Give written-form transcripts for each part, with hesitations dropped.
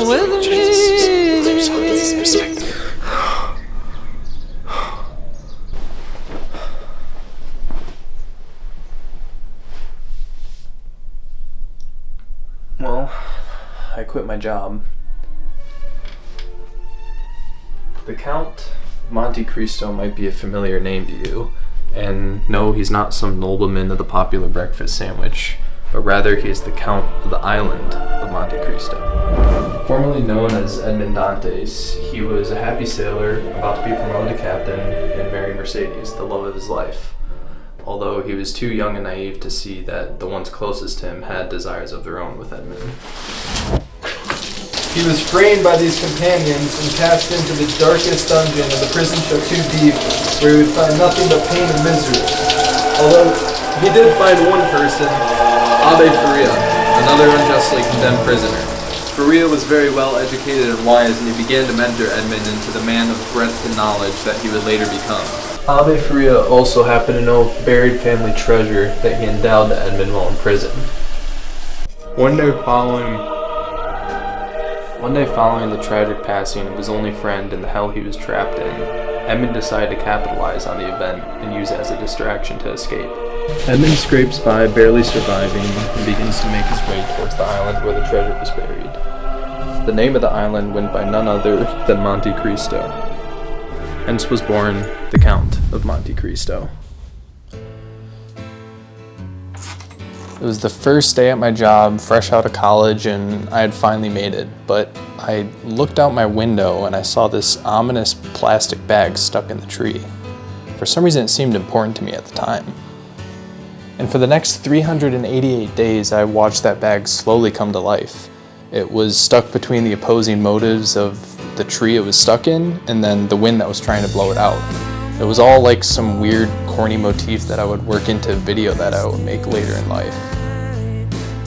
down with me. Well, I quit my job. The Count Monte Cristo might be a familiar name to you, and no, he's not some nobleman of the popular breakfast sandwich, but rather he is the Count of the island of Monte Cristo. Formerly known as Edmond Dantes, he was a happy sailor about to be promoted to captain and marry Mercedes, the love of his life, although he was too young and naive to see that the ones closest to him had desires of their own with Edmond. He was framed by these companions and cast into the darkest dungeon of the prison Chateau d'If, where he would find nothing but pain and misery. Although he did find one person, Abbe Faria, another unjustly condemned prisoner. Faria was very well educated and wise, and he began to mentor Edmond into the man of breadth and knowledge that he would later become. Abbe Faria also happened to know buried family treasure that he endowed to Edmond while in prison. One day following the tragic passing of his only friend and the hell he was trapped in, Edmond decided to capitalize on the event and use it as a distraction to escape. Edmond scrapes by, barely surviving, and begins to make his way towards the island where the treasure was buried. The name of the island went by none other than Monte Cristo. Hence was born the Count of Monte Cristo. It was the first day at my job, fresh out of college, and I had finally made it, but I looked out my window and I saw this ominous plastic bag stuck in the tree. For some reason it seemed important to me at the time. And for the next 388 days I watched that bag slowly come to life. It was stuck between the opposing motives of the tree it was stuck in and then the wind that was trying to blow it out. It was all like some weird, corny motif that I would work into a video that I would make later in life.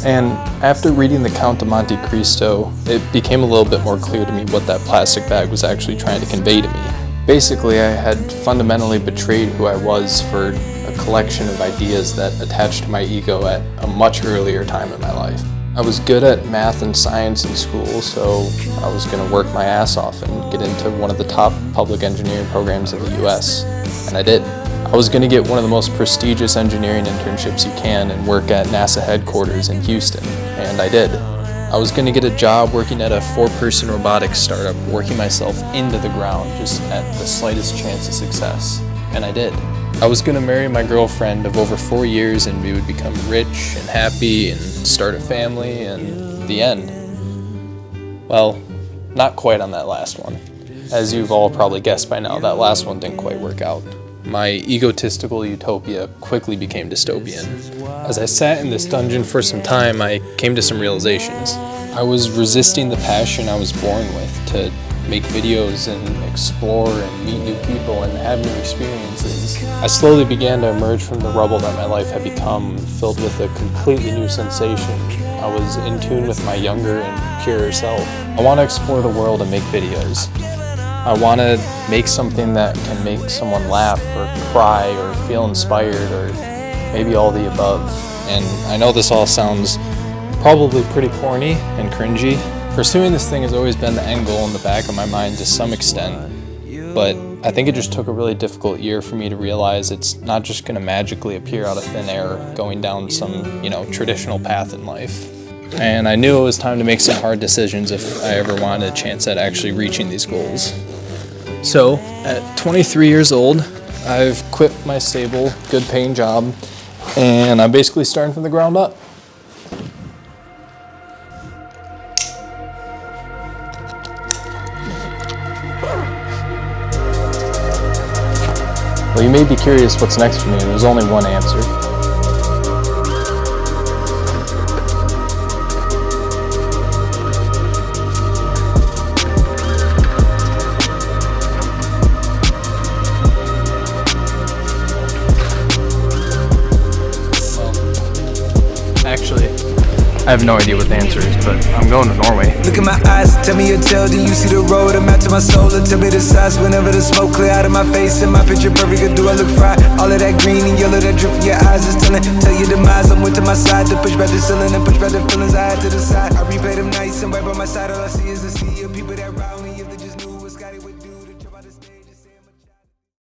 And after reading The Count of Monte Cristo, it became a little bit more clear to me what that plastic bag was actually trying to convey to me. Basically, I had fundamentally betrayed who I was for a collection of ideas that attached to my ego at a much earlier time in my life. I was good at math and science in school, so I was going to work my ass off and get into one of the top public engineering programs in the US, and I did. I was going to get one of the most prestigious engineering internships you can and work at NASA headquarters in Houston, and I did. I was going to get a job working at a 4-person robotics startup, working myself into the ground just at the slightest chance of success, and I did. I was going to marry my girlfriend of over 4 years and we would become rich and happy and start a family, and the end. Well, not quite on that last one. As you've all probably guessed by now, that last one didn't quite work out. My egotistical utopia quickly became dystopian. As I sat in this dungeon for some time, I came to some realizations. I was resisting the passion I was born with to make videos and explore and meet new people and have new experiences. I slowly began to emerge from the rubble that my life had become, filled with a completely new sensation. I was in tune with my younger and purer self. I want to explore the world and make videos. I want to make something that can make someone laugh or cry or feel inspired or maybe all the above. And I know this all sounds probably pretty corny and cringy. Pursuing this thing has always been the end goal in the back of my mind to some extent, but I think it just took a really difficult year for me to realize it's not just going to magically appear out of thin air going down some, traditional path in life. And I knew it was time to make some hard decisions if I ever wanted a chance at actually reaching these goals. So, at 23 years old, I've quit my stable, good-paying job, and I'm basically starting from the ground up. Well, you may be curious what's next for me. There's only one answer. Actually, I have no idea what the answer is, but I'm going to Norway. Look in my eyes, tell me your tale, then you see the road. I'm out to my soul, and tell me the size whenever the smoke clear out of my face. And my picture perfect, or do I look fried? All of that green and yellow that drip from your eyes is ceiling. Tell your demise, I'm with to my side. To push back the ceiling and push back the feelings I had to the side. I replay them nights and right by my side. All I see is the sea of people.